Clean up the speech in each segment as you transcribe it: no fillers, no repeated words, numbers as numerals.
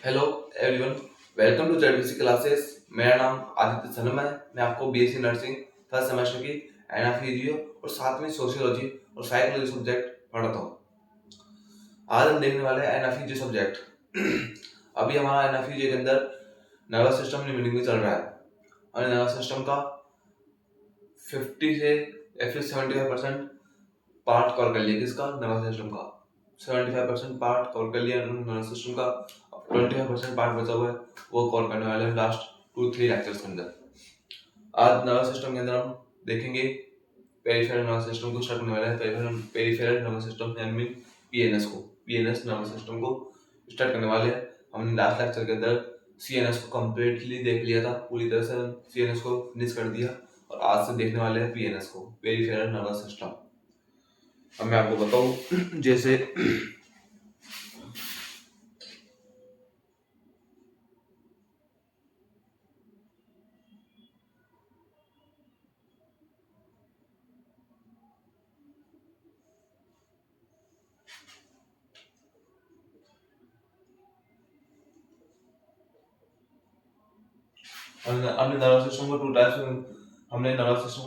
Hello everyone, welcome to ZBC classes. मेरा नाम आदित्य सनम है। मैं आपको बीएससी नर्सिंग फर्स्ट सेमेस्टर की एनाफीजियो और साथ में सोशियोलॉजी और साइकोलॉजी सब्जेक्ट पढ़ाता हूँ। आज हम देखने वाले हैं एनाफीजियो सब्जेक्ट। अभी हमारा एनाफीजियो के अंदर नर्वस सिस्टम मीनिंग में चल रहा है और नर्वस सिस्टम का 50 से या फिर 75% पार्ट कवर कर लिया। किसका? नर्वस सिस्टम का 75% पार्ट कवर कर लिया नर्वस सिस्टम का। 25% पार्ट बचा हुआ है, वो कवर करने वाले हैं लास्ट 2-3 लेक्चर्स के अंदर। आज नर्वस सिस्टम के अंदर हम देखेंगे पेरिफेरल नर्वस सिस्टम को स्टार्ट करने वाले हैं। पेरिफेरल नर्वस सिस्टम यानी पीएनएस को, पीएनएस नर्वस सिस्टम को स्टार्ट करने वाले हैं। हमने लास्ट लेक्चर के अंदर सीएनएस को कंप्लीटली देख लिया था, पूरी तरह से सीएनएस को फिनिश कर दिया और आज से देखने वाले हैं पीएनएस को, पेरिफेरल नर्वस सिस्टम। अब मैं आपको बताऊं, जैसे हमने नर्वस सिस्टम को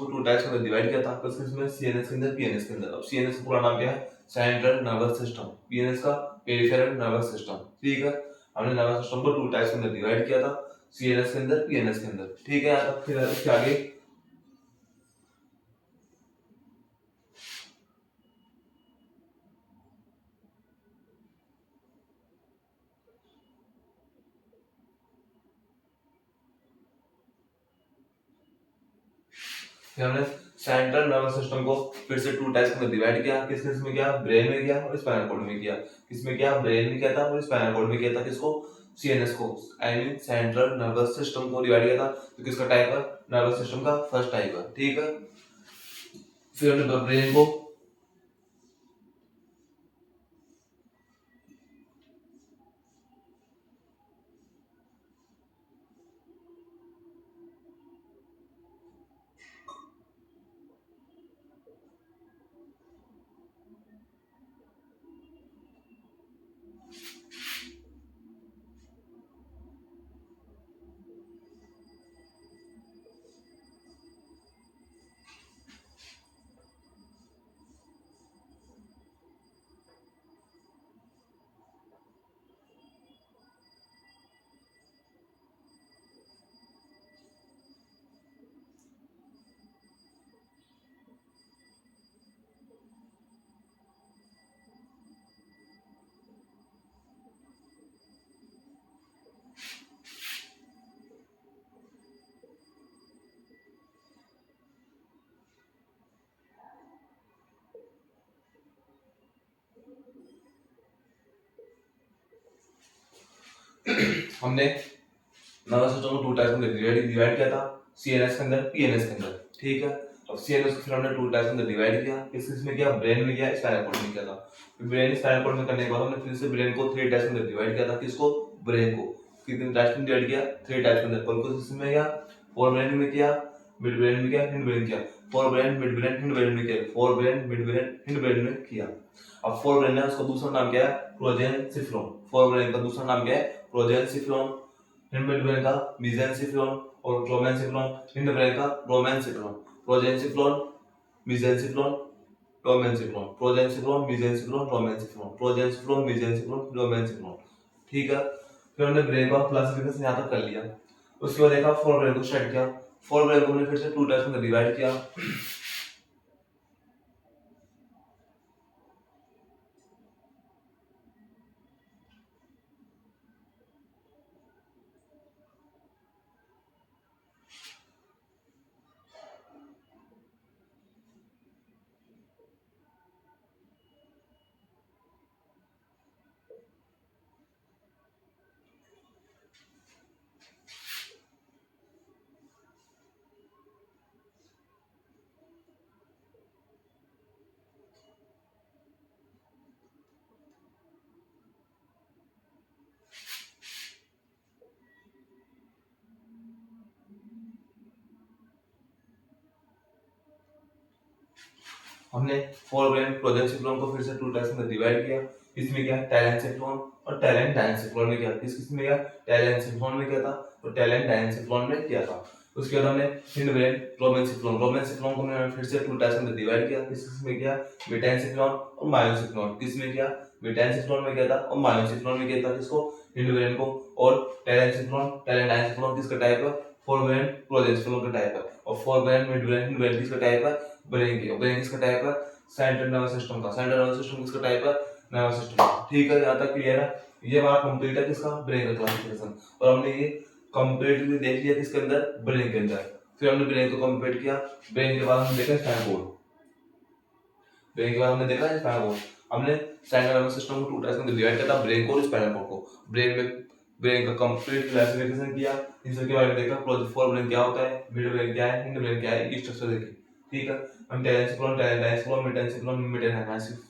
टू टाइप्स में डिवाइड किया था। किसमें? सीएनएस के अंदर, पीएनएस के अंदर। अब सीएनएस का पूरा नाम क्या है? Central nervous system. पीएनएस का पेरिफेरल नर्वस सिस्टम। ठीक है, हमने नर्वस सिस्टम को टू टाइप्स में डिवाइड किया था, सीएनएस के अंदर, पीएनएस के अंदर। ठीक है, अब फिर इसके आगे फिर हमने सेंट्रल नर्वस सिस्टम को फिर से टू टाइप्स में डिवाइड किया। किस किस में किया? ब्रेन में किया और स्पाइनल कॉर्ड में किया। किसमें किया? ब्रेन में किया था और स्पाइनल कॉर्ड में किया था। किसको? सीएनएस को, I mean central nervous system को डिवाइड किया था। तो किसका टाइप है? नर्वस सिस्टम का फर्स्ट टाइप है। ठीक है, फिर हमने ब्रेन को हमने नर्वस सिस्टम को टू टाइप्स में डिवाइड किया था, सीएनएस के अंदर, पीएनएस के अंदर। ठीक है, अब सीएनएस को फिर हमने टू टाइप्स में डिवाइड किया। किस किस में किया? ब्रेन में किया, स्पाइनल कॉर्ड में किया था। ब्रेन स्पाइनल कॉर्ड में करने के बाद हमने फिर से ब्रेन को थ्री टाइप्स में डिवाइड किया था। किसको? ब्रेन को कितने टाइप्स में डिवाइड किया? थ्री टाइप्स में। कौन कौन से में किया? फोर ब्रेन में किया, मिड ब्रेन में किया, हिंड ब्रेन किया। Fore brain, mid brain, hind brain में किया। Fore brain, mid brain, hind brain में किया। अब फोर ब्रेन है, उसका दूसरा नाम क्या है? प्रोजेनसिफ्लोन। फोर ब्रेन का दूसरा नाम क्या है? प्रोजेनसिफ्लोन। हिंड ब्रेन का मेसेंसिफ्लोन और क्लोमेंसिफ्लोन। हिंड ब्रेन का रोमेंसिफ्लोन। प्रोजेनसिफ्लोन, मेसेंसिफ्लोन, क्लोमेंसिफ्लोन। प्रोजेनसिफ्लोन, मेसेंसिफ्लोन, रोमेंसिफ्लोन। प्रोजेनसिफ्लोन, मेसेंसिफ्लोन, रोमेंसिफ्लोन। ठीक है, फिर हमने ब्रेन का क्लासिफिकेशन यहाँ तक कर लिया। उसके बाद देखा फोर ब्रेन को स्टार्ट किया। फोर ब्रेन को हमने फिर से टू टाइप्स में डिवाइड किया। हमने फोर ब्रेन प्रोजेनसिफ्लोन को फिर से टू टाइप्स में डिवाइड किया। इसमें क्या टैलेंसिफ्लोन और टैलेंट डायंसिफ्लोन में क्या किस किस में क्या टैलेंसिफ्लोन में क्या था और टैलेंट डायंसिफ्लोन में क्या था। उसके बाद हमने हिंडवेन रोमेंसिफ्लोन रोमेंसिफ्लोन को हमने फिर से टू टाइप्स में डिवाइड किया किस किस में क्या मेटेंसिफ्लोन और मायोसिफ्लोन किस में क्या मेटेंसिफ्लोन में क्या था और मायोसिफ्लोन में क्या था किसको हिंडवेन को और टैलेंसिफ्लोन टैलेंट डायंसिफ्लोन किसका टाइप है फोरवेन प्रोजेंसिफ्लोन का टाइप है और फोरवेन मिडवेन हिंडवेन किसका टाइप है ब्रेन की ब्रेन किसका टाइप है सेंट्रल नर्वस सिस्टम का सेंट्रल नर्वस सिस्टम किसका टाइप है नर्वस सिस्टम का। ठीक है यहाँ तक क्लियर है। ये हमारा कंप्लीट है किसका ब्रेन का क्लासिफिकेशन और हमने ये कंप्लीटली देख लिया किसके अंदर ब्रेन के अंदर। फिर हमने ब्रेन को कंप्लीट किया ब्रेन के बाद हमने देखा स्पाइनल कॉर्ड ब्रेन के बाद हमने देखा स्पाइनल कॉर्ड हमने सेंट्रल नर्वस सिस्टम को टू टाइप्स में डिवाइड किया था ब्रेन को और स्पाइनल कॉर्ड को। ब्रेन का कंप्लीट क्लासिफिकेशन किया इन सब के बारे में देखा फोर ब्रेन क्या होता है मिड ब्रेन क्या है हिंड ब्रेन क्या है इनकी स्ट्रक्चर देखी। ठीक है हम टैलेंसिफ्लोन टैलेंटाइसिफ्लोन मेटेंसिफ्लोन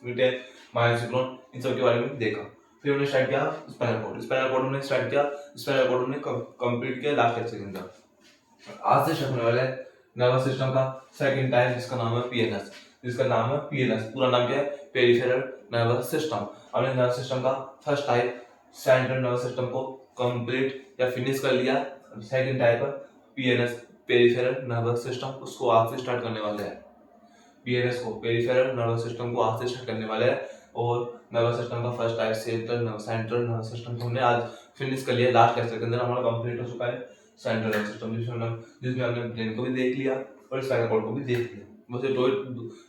मेटेन मायोसिफ्लोन इन सब के बारे में देखा। फिर हमने स्टार्ट किया स्पाइनल कॉर्ड हमने स्टार्ट किया स्पाइनल कॉर्ड हमने कंप्लीट किया लास्ट लेक्चर के अंदर। आज से स्टार्ट होने वाला है नर्वस सिस्टम का सेकंड टाइप जिसका नाम है पीएनएस पूरा नाम क्या है पेरिफेरल नर्वस सिस्टम। हमने नर्वस सिस्टम का first type central nervous system को कंप्लीट या फिनिश कर लिया। सेकंड टाइप है पीएनएस पेरिफेरल नर्वस सिस्टम उसको आज से स्टार्ट करने वाले हैं। पीएनएस को पेरिफेरल नर्वस सिस्टम को आज से स्टार्ट करने वाले हैं और नर्वस सिस्टम का first type central nervous system को हमने आज फिनिश कर लिया लास्ट लेक्चर के अंदर हमारा कंप्लीट हो चुका है सेंट्रल नर्वस सिस्टम जिसमें हमने ब्रेन को भी देख लिया और स्पाइनल कॉर्ड को भी देख लिया। वैसे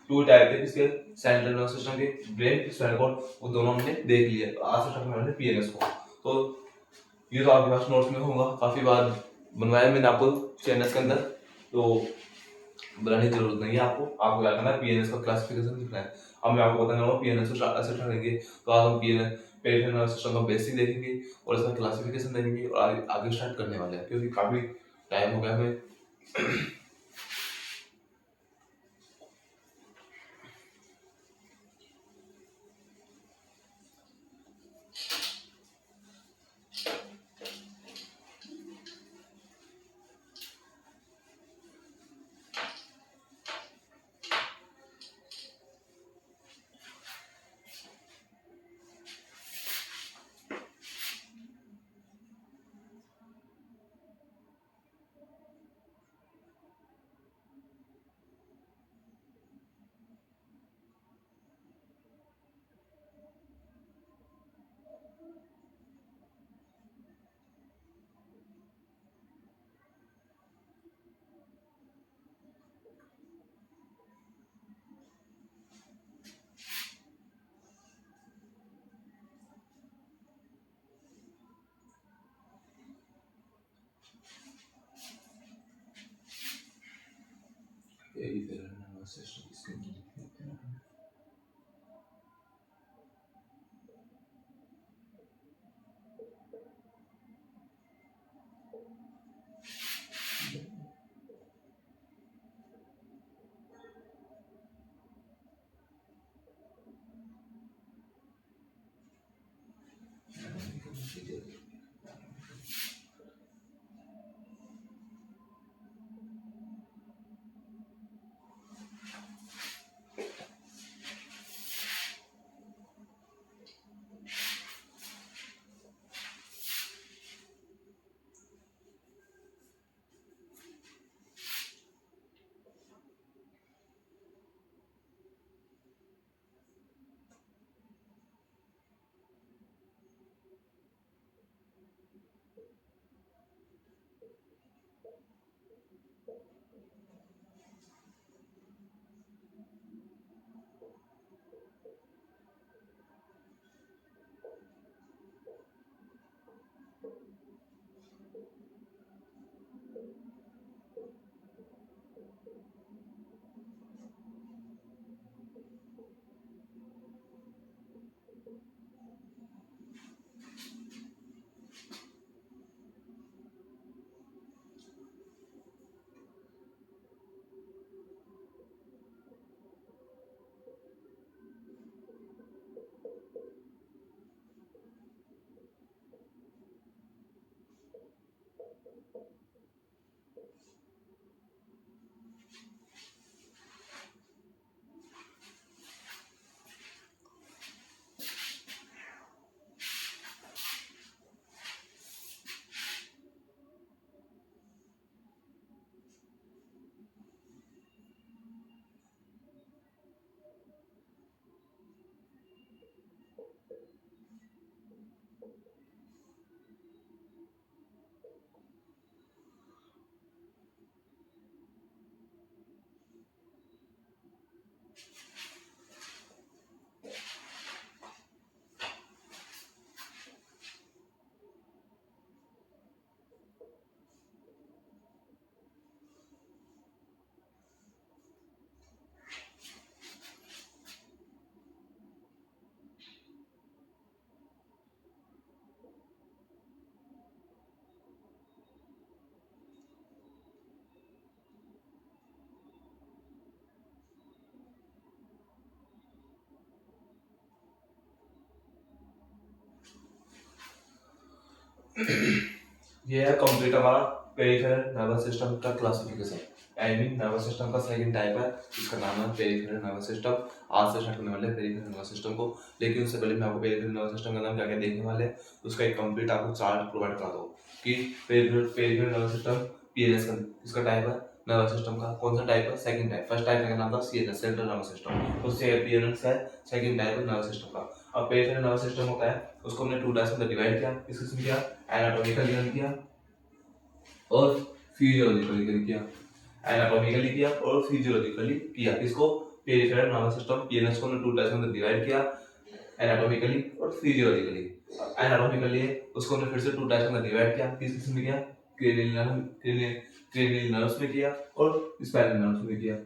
टू टाइप थे इसके सेंट्रल नर्वस सिस्टम के ब्रेन स्पाइनल कॉर्ड वो दोनों हमने देख लिया। तो आज से स्टार्ट करने वाले पीएनएस को। तो ये तो आपके पास नोट्स में होगा काफी बार बनवाया मैंने आपको चैनल के अंदर तो बनाने की जरूरत नहीं है आपको क्या करना है पीएनएस का क्लासिफिकेशन लिखना है। अब मैं आपको बताने वाला पीएनएस को स्टार्ट करेंगे तो आज हम पीएनएस पेरिफेरल नर्वस सिस्टम का बेसिक देखेंगे और इसका क्लासिफिकेशन देखेंगे और आगे स्टार्ट करने वाले हैं क्योंकि काफी टाइम हो गया हमें। पेरिफेरल नर्वस सिस्टम इसके ये है कंप्लीट हमारा पेरिफेरल नर्वस सिस्टम का classification. I mean nervous system का सेकंड टाइप है, इसका नाम है पेरिफेरल नर्वस सिस्टम। आज से स्टार्ट करने वाले हैं पेरिफेरल नर्वस सिस्टम को, लेकिन उससे पहले मैं आपको पेरिफेरल नर्वस सिस्टम का नाम क्या क्या देखने वाले हैं उसका एक कंप्लीट आपको चार्ट प्रोवाइड करा दूँ कि पेरिफेरल नर्वस सिस्टम पीएनएस का किसका टाइप है, नर्वस सिस्टम का कौन सा टाइप है, सेकंड टाइप। फर्स्ट टाइप का नाम था सीएनएस सेंट्रल नर्वस सिस्टम, तो पीएनएस है सेकंड टाइप है नर्वस सिस्टम का। अब पेरिफेरल नर्वस सिस्टम होता है उसको हमने टू टाइप्स में डिवाइड किया, किस किस्म किया, एनाटॉमिकल किया और फिजियोलॉजिकली किया। एनाटॉमिकली किया और फिजियोलॉजिकली किया। इसको पेरिफेरल नर्वस सिस्टम पीएनएस को हमने टू टाइप्स में डिवाइड किया, एनाटॉमिकली और फिजियोलॉजिकली। एनाटॉमिकली है उसको हमने फिर से टू टाइप्स में डिवाइड किया, किस किस्म में किया, क्रेनियल नर्व्स में किया और स्पाइनल नर्व्स में किया।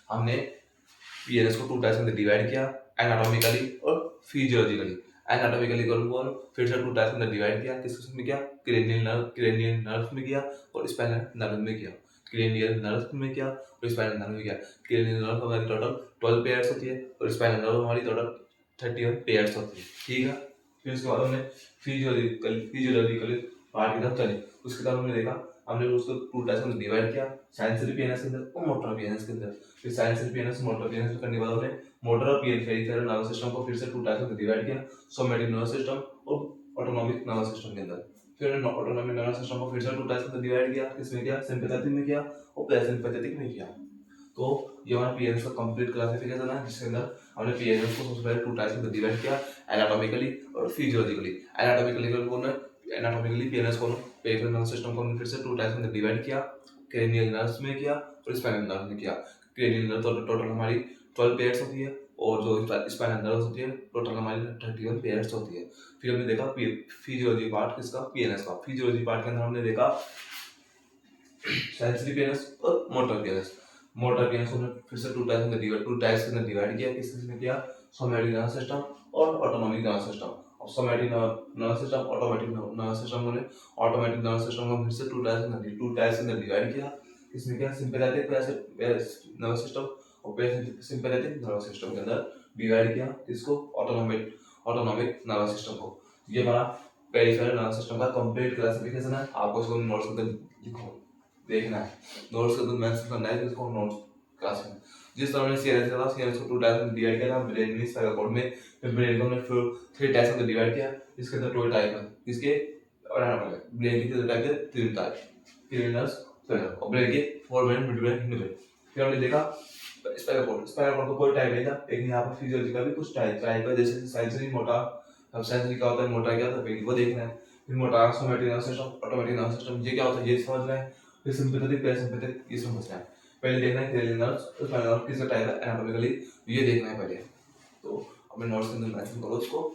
हमने पीएनएस को टू टाइप्स में डिवाइड किया, एनाटॉमिकली और फिजियोलॉजिकली। एनाटॉमिकली करूंगा फिर से टू टाइप्स में डिवाइड किया, किस किस्म में किया, क्रेनियल नर्व्स में किया और स्पाइनल नर्व में किया। क्रेनियल नर्व में किया और स्पाइनल नर्व में किया। क्रेनियल नर्व हमारी टोटल 12 पेयर्स होती है और स्पाइनल नर्व हमारी टोटल 31 पेयर्स होती है, ठीक है। फिर उसके बाद हमने फिजियोलॉजिकली पार्ट की तरफ चले, उसके बाद हमने देखा, हमने उसको टू टाइप्स में डिवाइड किया, सेंसरी पीएनएस के अंदर और मोटर पीएनएस के अंदर। फिर सेंसरी पीएनएस मोटर पीएनएस करने के बाद हमने मोटर और पेरिफेरल नर्वस सिस्टम को फिर से टू टाइप्स में डिवाइड किया, सोमैटिक नर्वस सिस्टम और ऑटोनॉमिक नर्वस सिस्टम के अंदर। फिर हमने ऑटोनॉमिक नर्वस सिस्टम को फिर से टू टाइप्स में डिवाइड किया, किसमें किया, सिंपैथेटिक में किया और पैरासिम्पैथेटिक में किया। तो ये हमारा पीएनएस का कंप्लीट क्लासिफिकेशन है, जिसके अंदर हमने पीएनएस को सबसे पहले टू टाइप्स में डिवाइड किया, एनाटॉमिकली और फिजियोलॉजिकली। एनाटॉमिकली पीएनएस को पेरिफेरल नर्वस सिस्टम को हमने फिर से टू टाइप्स में डिवाइड किया, क्रेनियल नर्व्स में किया और स्पाइनल नर्व में किया। क्रेनियल नर्व तो टोटल हमारी 12 पेयर्स होती है और जो स्पाइनल नर्व्स होती है टोटल हमारी 31 पेयर्स होती है। फिर हमने देखा फिजियोलॉजी पार्ट किसका, पीएनएस का। फिजियोलॉजी पार्ट के अंदर हमने देखा सेंसरी पीएनएस और मोटर पीएनएस। मोटर पीएनएस को फिर से टू टाइप्स में डिवाइड किया, किसने किया, सोमैटिक नर्वस सिस्टम और ऑटोनॉमिक नर्वस सिस्टम। और somatic nervous system, automatic nervous system ने ऑटोमेटिक नर्वस सिस्टम को फिर से टू टाइप्स में डिवाइड किया, किसने किया, सिंपैथेटिक नर्वस सिस्टम और पैरासिम्पैथेटिक नर्वस सिस्टम के अंदर डिवाइड किया, इसको ऑटोनॉमिक नर्वस सिस्टम को। ये हमारा पेरिफेरल नर्वस सिस्टम का कंप्लीट क्लासिफिकेशन है। आपको इसको नोट्स में लिखो, देखना है, नोट्स का तो मेंशन करना है, इसको नोट्स क्लास में। जिस तरह हमने सीएनएस का था, सीएनएस को टू टाइप्स में डिवाइड किया था, ब्रेन में स्पाइनल कॉर्ड में। फिर ब्रेन को हमने फिर थ्री टाइप्स में डिवाइड किया, इसके अंदर टू टाइप है, इसके ब्रेन के कितने टाइप है, तीन टाइप, क्रेनियस और ब्रेन के four main midbrain hind brain. फिर हमने देखा स्पाइनल कॉर्ड का कोई टाइप नहीं था, लेकिन यहाँ पर फिजियोलॉजी का भी कुछ टाइप है, जैसे सेंसरी मोटा। अब सेंसरी क्या होता है, मोटा क्या होता है, वो देखना है। फिर मोटा somatic nervous system, automatic nervous system, ये क्या होता है ये समझना है। फिर सिंपैथेटिक पैरासिम्पैथेटिक ये समझना है। पहले देखना है क्रेनियल नर्व्स और स्पाइनल नर्व किसका टाइप है एनाटॉमिकली, ये देखना है पहले। तो अपने नोट्स के अंदर मेंशन करो इसको।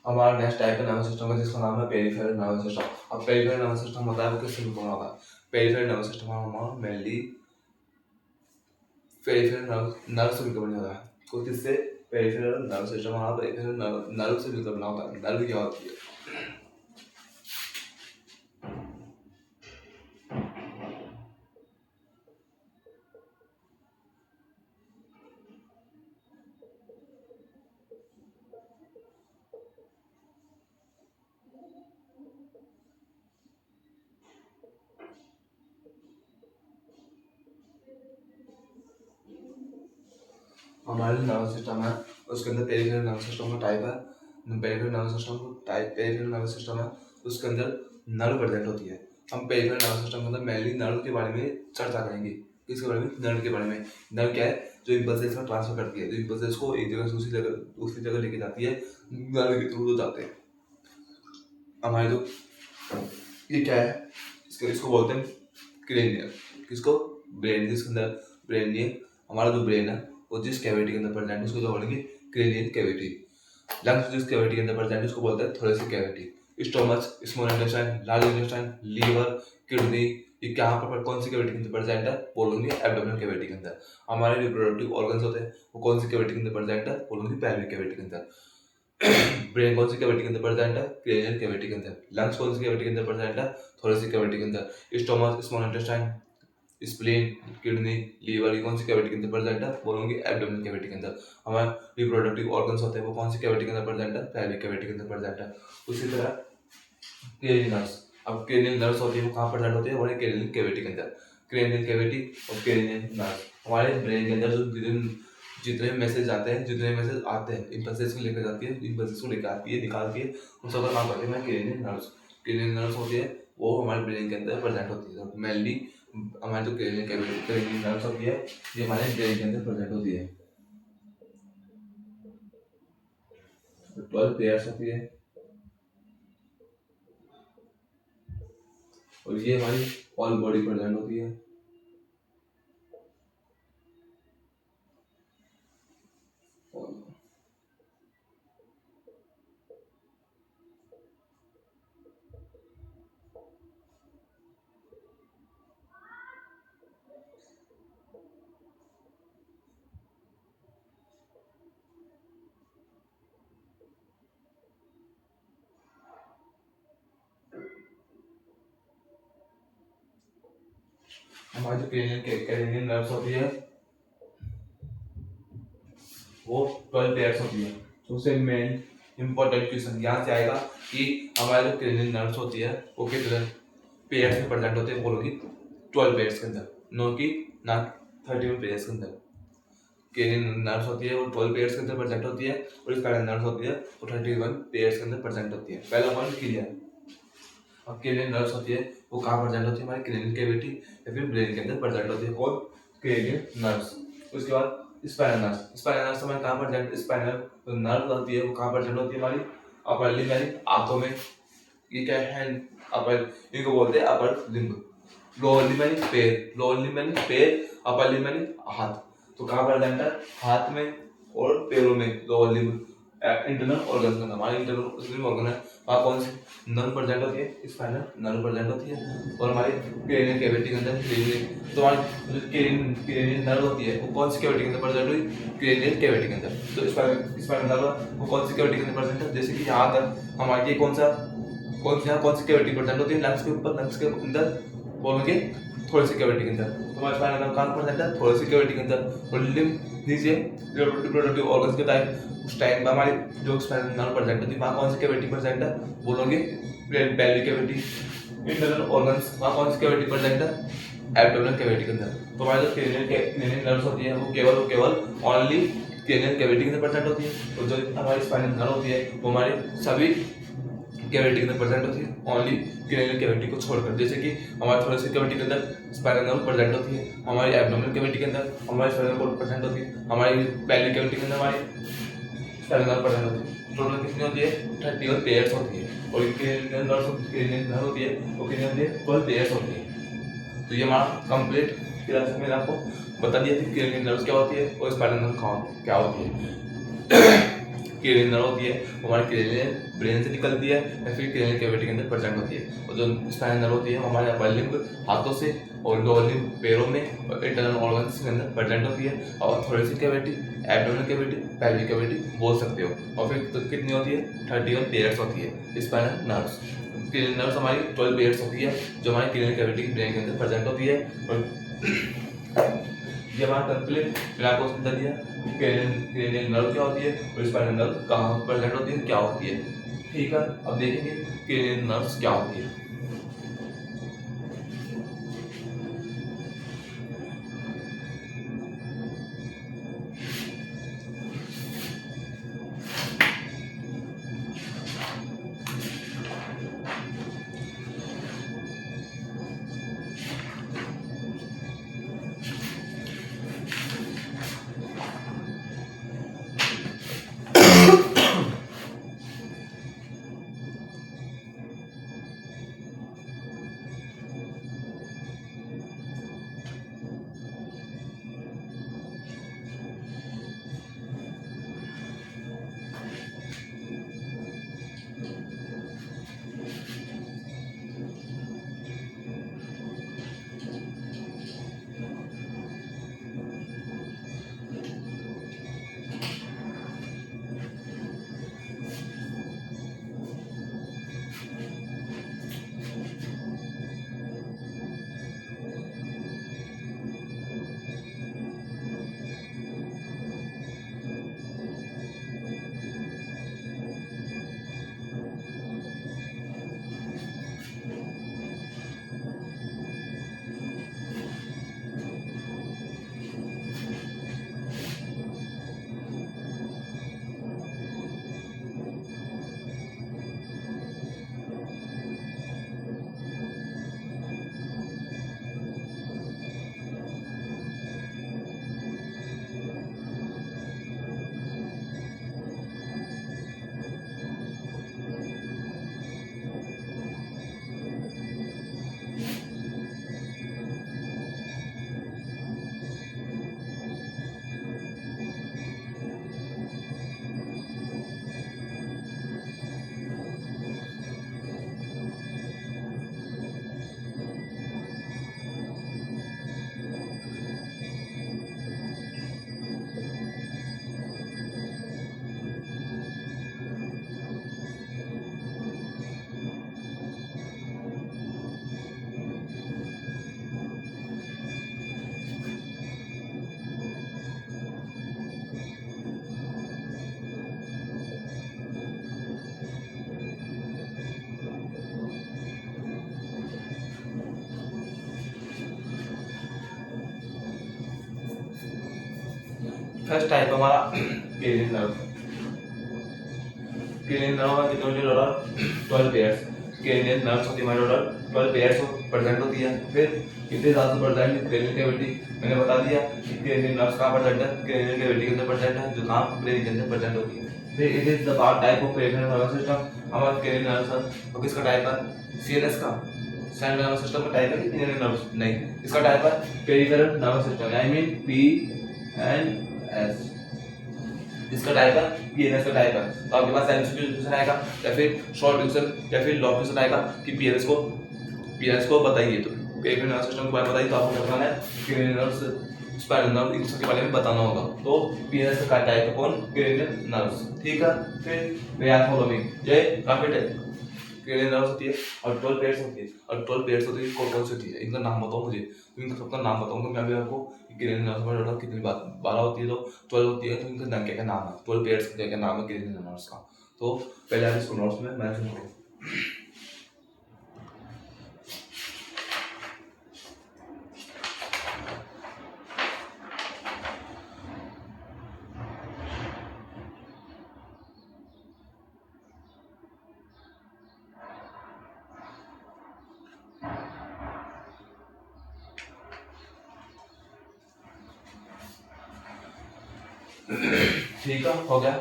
हमारा नेक्स्ट टाइप है नर्वस सिस्टम का, जिसका नाम है पेरिफेरल नर्वस सिस्टम। अब पेरिफेरल नर्वस सिस्टम होता है वो किससे बना होगा, पेरिफेरल नर्वस सिस्टम हमारा मेनली पेरिफेरल नर्व से मिलकर बना होता है। तो किससे, पेरिफेरल नर्वस सिस्टम हमारा पेरिफेरल नर्व से मिलकर बना होता है। नर्व क्या होती है, हमारे नर्वस सिस्टम है उसके अंदर पेरिफेरल नर्वस सिस्टम का टाइप है। पेरिफेरल नर्वस सिस्टम को टाइप पेरिफेरल नर्वस सिस्टम है उसके अंदर नर्व प्रेजेंट होती है। हम पेरिफेरल नर्वस सिस्टम के अंदर मेनली नर्व के बारे में चर्चा करेंगे। किसके बारे में? नर्व के बारे में। नर्व क्या है? जो इम्पल्सेस को ट्रांसफर करती है, जो इम्पल्सेस को एक जगह से दूसरी जगह लेके जाती है, नर्व के थ्रू जाते हैं। हमारे जो ये क्या है, इसको बोलते हैं क्रेनियल। किसको? ब्रेन। जिसके अंदर ब्रेनियल, हमारा जो ब्रेन है वो जिस कैविटी के अंदर प्रेजेंट है उसको जो बोलेंगे क्रेनियल कैविटी। लंग्स जिस कैविटी के अंदर प्रेजेंट है उसको बोलते हैं thoracic cavity. Stomach, small intestine, large intestine, liver, kidney, ये कहाँ पर कौन सी कैविटी के अंदर प्रेजेंट है? बोलेंगे एब्डोमिनल कैविटी के अंदर। हमारे रिप्रोडक्टिव ऑर्गन्स होते हैं वो कौन सी कैविटी के अंदर प्रेजेंट है? बोलेंगे पेल्विक कैविटी के अंदर। ब्रेन कौन सी कैविटी के अंदर प्रेजेंट है? क्रेनियल कैविटी के अंदर। लंग्स कौन सी कैविटी के अंदर प्रेजेंट है? थोरेसिक कैविटी के अंदर। Stomach, small intestine, spleen, kidney, liver, ये कौन सी कैविटी के अंदर प्रेजेंट है? बोलेंगे एब्डोमिनल कैविटी के अंदर। हमारे रिप्रोडक्टिव ऑर्गन्स होते हैं वो कौन सी कैविटी के अंदर प्रेजेंट है? पेल्विक कैविटी के अंदर प्रेजेंट है। उसी तरह क्रेनियल नर्व्स, अब क्रेनियल नर्व्स होती है वो कहाँ प्रेजेंट होती है? हमारे क्रेनियल कैविटी के अंदर। क्रेनियल कैविटी और क्रेनियल नर्व्स हमारे ब्रेन के अंदर जो जितने मैसेज आते हैं, जितने मैसेज आते हैं, इम्पल्सेस को लेकर जाती है, इम्पल्सेस को लेकर आती है, निकालती है, उन सबका नाम करते हैं क्रेनियल नर्व्स। क्रेनियल नर्व्स होती है वो हमारे ब्रेन के अंदर प्रेजेंट होती है। मेनली हमारे जो क्रेनियल नर्व्स होती है ये हमारे ब्रेन के अंदर प्रेजेंट होती है। 12 पेयर्स होती है और ये हमारी ऑल बॉडी प्रेजेंट होती है। हमारी जो क्रेनियल नर्व्स होती है वो 12 पेयर्स होती है। सबसे मेन इंपॉर्टेंट क्वेश्चन यहाँ से आएगा कि हमारे जो क्रेनियल नर्व्स होती है वो कितने पेयर्स में प्रेजेंट होते हैं? बोलोगी 12 पेयर्स के अंदर, ना 31 पेयर्स के अंदर। क्रेनियल नर्व्स होती है वो 12 पेयर्स के अंदर प्रेजेंट होती है और स्पाइनल नर्व्स होती है वो 31 पेयर्स के अंदर प्रेजेंट होती है। पहला पॉइंट क्लियर। अब क्रेनियल नर्व्स होती है वो कहाँ प्रेजेंट होती है? हमारी क्रेनियल कैविटी या फिर ब्रेन के अंदर प्रेजेंट होती है। कौन? Cranial nerves. उसके बाद स्पाइनल नर्व्स। स्पाइनल नर्व्स हमारे कहाँ प्रेजेंट? स्पाइनल नर्व होती है वो कहाँ प्रेजेंट होती है? हमारी अपर लिम्ब यानी आंखों में। ये क्या है? हैंड, अपर, इनको बोलते हैं अपर लिम्ब। लोअर लिम्ब यानी पैर, लोअर लिम्ब यानी पैर, अपर लिम्ब यानी हाथ। तो कहाँ प्रेजेंट है? हाथ में और पैरों में। लोअर लिम्ब इंटरनल ऑर्गन, हमारे इंटरनल ऑर्गन है वहाँ कौन सी नर्व प्रेजेंट होती है? स्पाइनल नर्व प्रेजेंट होती है। और हमारी क्रेनियल कैविटी के अंदर तो हमारी क्रेनियल नर्व होती है वो कौन सी कैविटी के अंदर प्रेजेंट हुई? क्रेनियल कैविटी के अंदर। तो स्पाइनल नर्व वो कौन सी कैविटी के अंदर प्रेजेंट है? जैसे कि यहाँ तक हमारी कौन सी कैविटी प्रेजेंट होती है? लंग्स के ऊपर, लंग्स के अंदर बोलोगे थोड़ी सी कैविटी के अंदर। तो हमारे स्पाइनल नर्व कहाँ प्रेजेंट है? थोड़ी सी कैविटी के अंदर। और लिम्ब नीचे रिप्रोडक्टिव ऑर्गन्स के टाइप उस टाइम में हमारी जो स्पाइनल नर्व प्रेजेंट होती है वहाँ कौन सी कैविटी प्रेजेंट है? बोलोगे पेल्विक कैविटी। इंटरनल ऑर्गन्स वहाँ कौन सी कैविटी प्रेजेंट है? एब्डोमिनल कैविटी के अंदर। तो हमारी जो क्रेनियल नर्व्स होती है वो केवल ओनली क्रेनियल कैविटी के अंदर प्रेजेंट होती है। और जो हमारी स्पाइनल नर्व होती है वो हमारे सभी कैविटी के अंदर प्रेजेंट होती है, ओनली क्रेनियल कैविटी को छोड़कर। जैसे कि हमारे थोरेसिक कैविटी के अंदर स्पाइनल नर्व प्रेजेंट होती है, हमारी एब्डोमिनल कैविटी के अंदर हमारी स्पाइनल कॉर्ड प्रेजेंट होती है, हमारी पेल्विक कैविटी के अंदर हमारी स्पाइनल नर्व प्रेजेंट होती है। टोटल कितनी होती है? 31 पेयर्स होती है। और क्रेनियल नर्व होती है वो कितनी होती है? 12 पेयर्स होती है। तो ये हमारा कंप्लीट क्लास में मैंने आपको बता दिया कि क्रेनियल नर्व्स क्या होती है और स्पाइनल नर्व क्या होती है। क्रेनियल नर्व होती है वो हमारे क्रेनियल ब्रेन से निकलती है या फिर क्रेनियल कैविटी के अंदर प्रेजेंट होती है। और जो स्पाइनल नर्व होती है वो हमारे अपर लिम्ब हाथों से और लोअर लिम्ब पैरों में और इंटरनल ऑर्गन्स के अंदर प्रेजेंट होती है। और thoracic cavity, abdominal cavity, pelvic cavity बोल सकते हो। और फिर तो कितनी होती है? 31 पेयर्स होती है स्पाइनल नर्व्स। क्रेनियल नर्व्स हमारी 12 पेयर्स होती है जो हमारी क्रेनियल कैविटी ब्रेन के अंदर प्रेजेंट होती है। और ये हमारा कंप्लीट मैंने आपको समझा दिया क्रेनियल नर्व क्या होती है और स्पाइनल नर्व कहाँ प्रेजेंट होती है, क्या होती है। ठीक है, अब देखेंगे क्रेनियल नर्व्स क्या होती है। फर्स्ट टाइप हमारा क्रेनियल नर्व। क्रेनियल नर्व में कितने होते हैं टोटल 12 पेयर्स। क्रेनियल नर्व्स होती है हमारे टोटल 12 पेयर्स प्रेजेंट होती है। फिर कितने ज्यादा प्रेजेंट क्रेनियल कैविटी, मैंने बता दिया कि क्रेनियल नर्व्स कहाँ प्रेजेंट है, क्रेनियल कैविटी के अंदर प्रेजेंट है, जो कहाँ ब्रेन के अंदर प्रेजेंट होती है। फिर it is the part type of peripheral nervous system. हमारा क्रेनियल नर्व्स और किसका टाइप है, सीएनएस का, सेंट्रल नर्वस सिस्टम का टाइप है कि क्रेनियल नर्वस, नहीं, इसका टाइप है peripheral nervous system, I mean P N S. इसका टाइप है पीएनएस का टाइप है। तो आपके पास एमसीक्यू क्वेश्चन आएगा या फिर शॉर्ट क्वेश्चन या फिर लॉन्ग क्वेश्चन आएगा कि पीएनएस को बताइए, तो पेरिफेरल नर्वस सिस्टम के बारे में बताइए, तो आपको क्या बताना है, क्रेनियल नर्व्स, स्पाइनल नर्व, इन सब के बारे में बताना होगा। तो पीएनएस का टाइप है कौन, क्रेनियल नर्व्स, ठीक है। फिर वे आर फॉलोइंग, ये काफी क्रेनियल नर्व्स होती है और 12 पेयर्स होती है, और 12 पेयर्स होती है कौन कौन सी होती है, इनका नाम बताओ मुझे, तो इनका सबका नाम बताऊंगा मैं अभी आपको। क्रेनियल नर्व्स में टोटल कितनी बार 12 होती है, तो 12 होती है, तो इनका नाम क्या क्या नाम है, 12 पेयर्स क्या क्या नाम है क्रेनियल नर्व्स का। तो पहले आप इसको नोट्स में मेंशन करो। ठीक है, हो गया।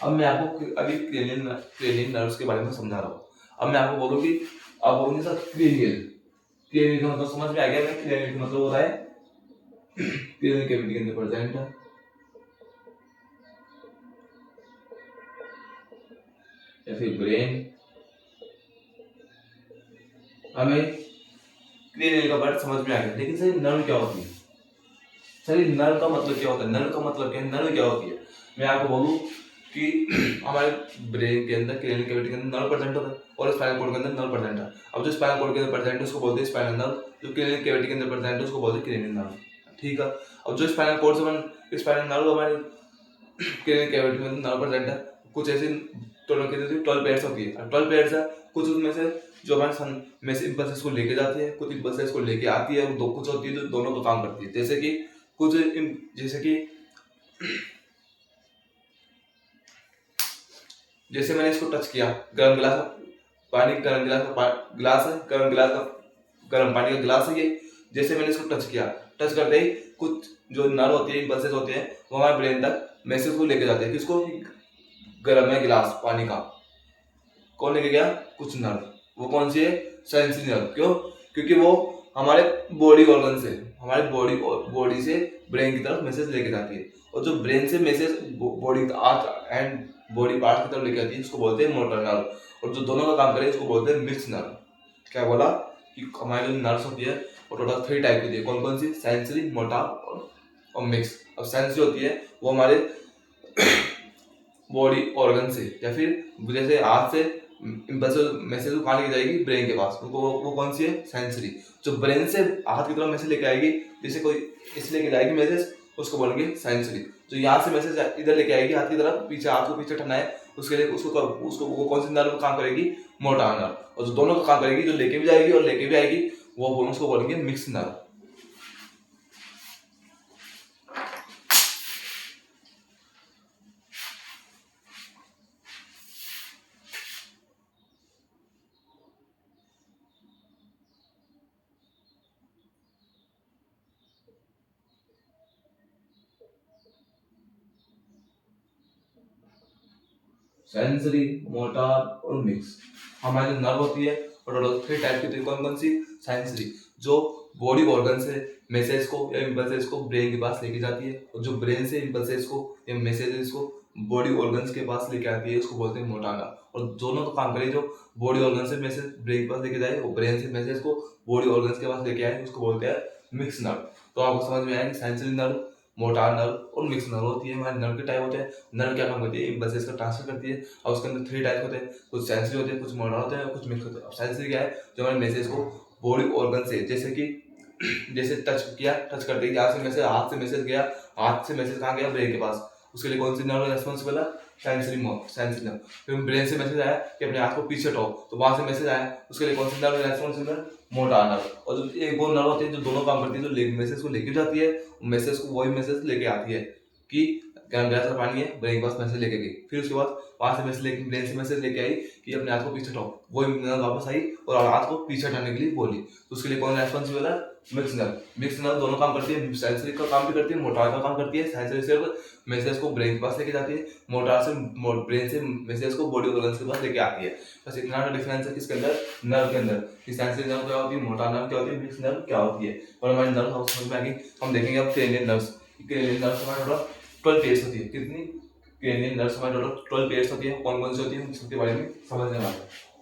अब मैं आपको अभी क्रेनियल नर्व्स के बारे में समझा रहा हूँ। अब मैं आपको बोलूँ कि आप बोलोगे सर क्रेनियल, क्रेनियल का मतलब समझ में आ गया, क्रेनियल का मतलब होता है क्रेनियल कैविटी के अंदर प्रेजेंट है या फिर ब्रेन। हमें क्रेनियल का वर्ड समझ में आ गया, लेकिन सर नर्व क्या होती है, सर नर्व का मतलब क्या होता है, नर्व का मतलब क्या है, नर्व क्या होती है। मैं आपको बोलूँ कि हमारे ब्रेन के अंदर क्रेनियल कैविटी के अंदर नर्व प्रेजेंट होता है और स्पाइनल कॉर्ड के अंदर नर्व प्रेजेंट है। अब जो स्पाइनल कॉर्ड के अंदर प्रेजेंट है उसको बोलते हैं स्पाइनल नर्व, जो क्रेनियल कैविटी के अंदर प्रेजेंट है उसको बोलते हैं क्रेनियल नर्व, ठीक है। अब जो स्पाइनल कॉर्ड से स्पाइनल नर्व हमारे क्रेनियल कैविटी में नर्व प्रेजेंट है, कुछ ऐसे टोटल कितनी 12 पेयर्स होती है, 12 पेयर्स है, कुछ उसमें से जो हमारे सन में से इंपल्सेस को लेके जाती है, कुछ इंपल्सेस को लेके आती है, और दो कुछ होती है जो दोनों को काम करती है, जैसे कि कुछ जैसे कि जैसे मैंने इसको टच किया, गर्म गिलास पानी, गर्म गिलास का गिलास है, गर्म गिलास का गर्म पानी का गिलास है ये, जैसे मैंने इसको टच किया, टच करते ही कुछ जो नर्व होती है, इंपल्सेस होते हैं, वो हमारे ब्रेन तक मैसेज को लेके जाते हैं, किसको, गर्म है गिलास पानी का, कौन लेके गया, कुछ नर्व, वो कौन सी है, सेंसरी नर्व, क्यों, क्योंकि वो हमारे बॉडी ऑर्गन से, हमारे बॉडी से ब्रेन की तरफ मैसेज लेके जाती है, और जो ब्रेन से message body and body part की तरफ लेके आती है उसको बोलते हैं मोटर नर्व, और जो दोनों का काम करे उसको बोलते हैं मिक्स नर्व। क्या बोला कि हमारी जो नर्व्स होती है वो टोटल 3 टाइप की होती है, कौन कौन सी, सेंसरी, मोटर और मिक्स। अब सेंसरी होती है वो हमारे बॉडी ऑर्गन से या फिर जैसे हाथ से मैसेज कहाँ लेके जाएगी, ब्रेन के पास, उनको वो कौन सी है, सेंसरी। जो ब्रेन से हाथ की तरफ मैसेज लेके आएगी, जैसे कोई इस लेके जाएगी मैसेज, उसको बोलेंगे सेंसरी। जो यहाँ से मैसेज इधर लेके आएगी हाथ की तरफ, पीछे हाथ को पीछे ठंडा है, उसके लिए उसको वो कौन सी नर्व काम करेगी, मोटर नर्व, और जो दोनों का काम करेगी, जो लेके भी जाएगी और लेके भी आएगी, वो उसको बोलेंगे मिक्स नर्व। सेंसरी, मोटर और मिक्स। हमारी जो नर्व होती है वो टोटल 3 टाइप की होती है, कौन कौन सी, सेंसरी, जो बॉडी ऑर्गन से मैसेज को या इम्पल्सेस को ब्रेन के पास लेके जाती है, और जो ब्रेन से इम्पल्सेस को या मैसेजेस को बॉडी ऑर्गन्स के पास लेके आती है उसको बोलते हैं मोटर नर्व, और दोनों का काम करे, जो बॉडी ऑर्गन से मैसेज ब्रेन के पास लेके जाए, वो ब्रेन से मैसेज को बॉडी ऑर्गन्स के पास लेके आए, उसको बोलते हैं मिक्स नर्व। तो आपको समझ में आया कि सेंसरी नर्व, मोटार नर्व और मिक्स नर्व होती है। हमारे नर्व के टाइप होते हैं, नर्व क्या काम करती है, इम्पल्सेस का ट्रांसफर करती है, और उसके अंदर 3 टाइप होते हैं, कुछ सेंसरी होते हैं, कुछ मोटार होते हैं और कुछ मिक्स होते हैं। अब सेंसरी क्या है, जो हमारे मैसेज को बॉडी ऑर्गन से, जैसे कि जैसे टच किया, टच करते ही यहाँ से मैसेज, हाथ से मैसेज गया, हाथ से मैसेज कहाँ गया, ब्रेन के पास। उसके लिए कौन सी नर्व रेस्पॉन्सिबल है, सेंसरी नर्व। फिर ब्रेन से मैसेज आया कि अपने हाथ को पीछे हटाओ, तो वहां से मैसेज आया, उसके लिए कौन सी नर्व रेस्पॉन्सिबल है, मोटा नर्व। और जो एक वो नर्व होती है जो दोनों काम करती है, जो मैसेज को लेके जाती है, मैसेज को वही मैसेज लेके आती है कि गिलास का पानी है, ब्रेन के पास मैसेज लेके गई। फिर उसके बाद वहां से मैसेज लेके, ब्रेन से मैसेज लेके आई कि अपने हाथ को पीछे हटाओ, वही नर्व वापस आई और हाथ को पीछे हटाने के लिए बोली। तो उसके लिए कौन रेस्पॉन्सिबल है, मिक्स नर्व। मिक्स नर्व दोनों काम करती है, सेंसरी का काम भी करती है, मोटार का काम करती है। सेंसरी सिर्फ मैसेज को ब्रेन के पास लेके जाती है, मोटार से ब्रेन से मैसेज को बॉडी ऑर्गन्स के पास लेके आती है। बस इतना का डिफरेंस है किसके अंदर, नर्व के अंदर, कि सेंसरी नर्व क्या होती है, मोटार नर्व क्या होती है, मिक्स नर्व क्या होती है। और हमारे नर्व हाउस समझ में आ गई। हम देखेंगे अब क्रेनियल नर्व्स। क्रेनियल नर्व्स हमारे टोटल 12 पेयर्स होती है। कितनी क्रेनियल नर्व्स हमारे टोटल 12 पेयर्स होती है। कौन कौन सी होती है, उसके बारे में समझने वाले हैं।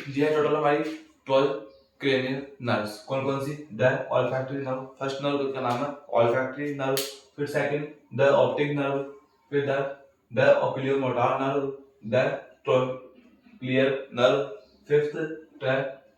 ये है टोटल हमारी 12 क्रेनियल नर्व्स। कौन कौन सी? The olfactory nerve, first nerve का नाम है ऑल्फैक्टरी नर्व, फिर सेकंड द ऑप्टिक नर्व, फिर the oculomotor nerve, the trochlear nerve, fifth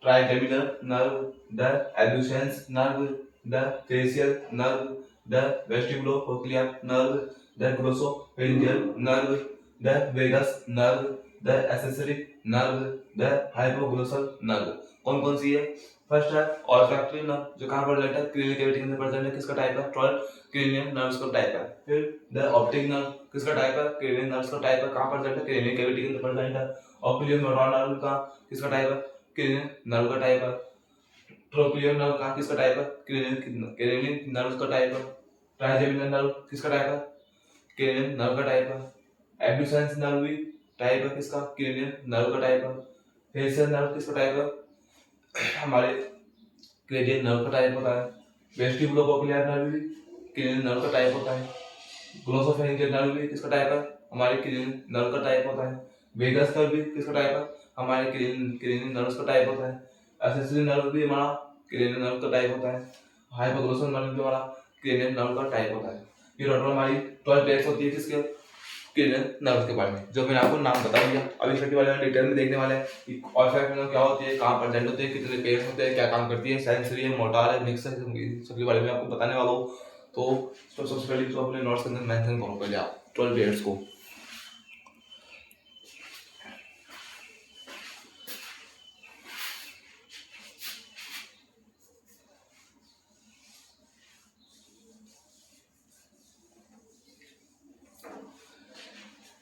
trigeminal nerve, the abducens nerve, the facial nerve, the vestibulocochlear nerve, the glossopharyngeal nerve, the vagus nerve, the accessory nerve, the hypoglossal nerve. कौन कौन सी है? First है olfactory nerve, जो कहाँ present है? Cranial cavity के अंदर present है। किसका टाइप है? 12 क्रेनियल नर्व्स का टाइप है। फिर द ऑप्टिक नर्व, किसका टाइप है? क्रेनियल नर्व्स का टाइप है। कहाँ प्रेजेंट है? क्रेनियल कैविटी के अंदर प्रेजेंट है। ओक्यूलोमोटर नर्व का किसका टाइप है? क्रेनियल नर्व का टाइप है। ट्रोक्लियर नर्व का किसका टाइप है? क्रेनियल नर्व का टाइप है। ट्राइजेमिनल नर्व किसका टाइप है? क्रेनियल नर्व का टाइप है। एब्ड्यूसेंस नर्व भी टाइप है किसका? क्रेनियल नर्व का टाइप है। फेशियल नर्व किसका टाइप है? हमारे क्रेनियल नर्व का टाइप होता है। वेस्टिबुलोकोक्लियर नर्व भी क्रेनियल नर्व का टाइप होता है। ग्लोसोफेरिंजियल नर्व भी किसका टाइप है? हमारे क्रेनियल नर्व का टाइप होता है। वेगस नर्व भी किसका टाइप है? हमारे क्रेनियल नर्व का टाइप होता है। एक्सेसरी नर्व भी हमारा क्रेनियल नर्व का टाइप होता है। हाइपोग्लोसल नर्व भी हमारा क्रेनियल नर्व का टाइप होता है। ये टोटल हमारी 12 टाइप्स होती है किसके? क्रेनियल नर्व के बारे में, जो मैंने आपको नाम बता दिया। अब इसके बारे में डिटेल में देखने वाले हैं कि ऑल्फैक्टरी नर्व क्या होती है, कहाँ प्रेजेंट होती है, कितने पेयर्स होते हैं, क्या काम करती है, सेंसरी है, मोटर है, मिक्स है, सबके बारे में आपको बताने वाला हूँ। तो सबसे पहले तो अपने नोट्स के अंदर मेंशन करो पहले आप 12 पेयर्स को।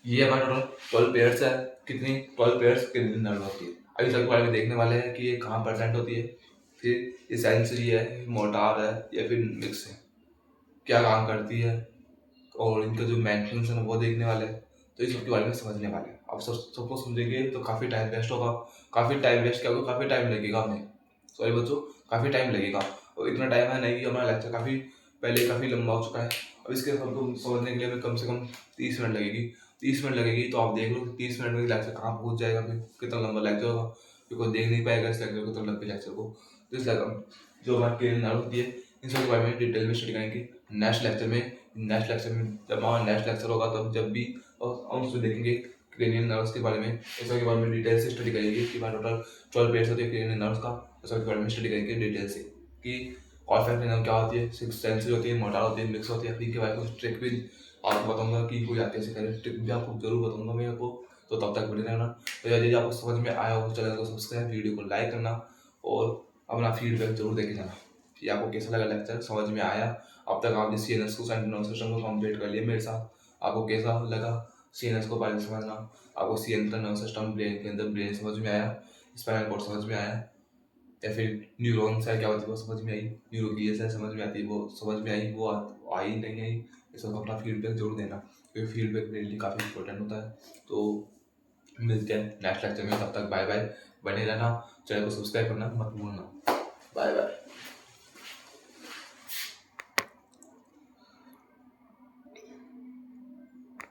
ये हमारे टोटल 12 पेयर्स है। कितनी? 12 पेयर्स क्रेनियल नर्व होती है। अभी सबके बारे में देखने वाले हैं कि ये कहाँ प्रेजेंट होती है, फिर ये सेंसरी है, मोटार है या फिर मिक्स है, क्या काम करती है, और इनका जो मेंटेनेंस है वो देखने वाले हैं। तो इस सबके बारे में समझने वाले हैं। अब सबको समझेंगे तो काफ़ी टाइम वेस्ट होगा। काफ़ी टाइम वेस्ट क्या होगा? काफ़ी टाइम लगेगा हमें। सॉरी बच्चों, काफ़ी टाइम लगेगा और इतना टाइम है नहीं कि हमारा लेक्चर काफ़ी पहले काफ़ी लंबा हो चुका है। अब इसके सबको समझने के लिए हमें कम से कम 30 मिनट लगेगी। 30 मिनट लगेगी तो आप देख लो 30 मिनट में लेक्चर कहाँ पहुँच जाएगा, फिर कितना लंबा लेक्चर होगा, फिर कोई देख नहीं पाएगा इस लेक्चर को, तो लंबे लेक्चर को। तो इसलिए हम जो हमारी ट्रेनिंग नर्व होती है इन सब के बारे में डिटेल में स्टडी करेंगे नेक्स्ट लेक्चर में। जब हमारा नेक्स्ट लेक्चर होगा तब जब भी हम उसमें देखेंगे क्रेनियल नर्व्स के बारे में, इस सब के बारे में डिटेल से स्टडी करेंगे कि हमारा टोटल 12 पेयर्स होते हैं क्रेनियल नर्व्स का। इस सब के बारे में स्टडी करेंगे डिटेल से कि ऑल्फैक्टरी नर्व क्या होती है, सिक्स सेंसरी होती है, मोटर होती है, मिक्स होती है। इनके बारे में कुछ ट्रिक भी आपको बताऊंगा कि कोई आती है सिखाने, ट्रिक भी आपको जरूर बताऊंगा मैं आपको। तो तब तक बने रहना। तो यदि आपको समझ में आया हो चैनल को सब्सक्राइब, वीडियो को लाइक करना और अपना फीडबैक जरूर देके जाना कि आपको कैसा लगा लेक्चर, समझ में आया। अब तक आपने CNS को सेंट्रल नर्वस सिस्टम को कंप्लीट कर लिया मेरे साथ, आपको कैसा लगा CNS को बारे में समझना, आपको सेंट्रल नर्वस सिस्टम ब्रेन के अंदर ब्रेन समझ में आया, स्पाइनल कॉर्ड समझ में आया, या फिर न्यूरॉन्स है क्या होती है वो समझ में आई, न्यूरोग्लियस है समझ में आती है वो समझ में आई, वो आई नहीं आई, इस सबका अपना फीडबैक जरूर देना क्योंकि फीडबैक मेरे लिए काफ़ी इंपॉर्टेंट होता है। तो मिलते हैं नेक्स्ट लेक्चर में, तब तक बाय बाय। बने रहना, चैनल को सब्सक्राइब करना मत भूलना। Bye bye.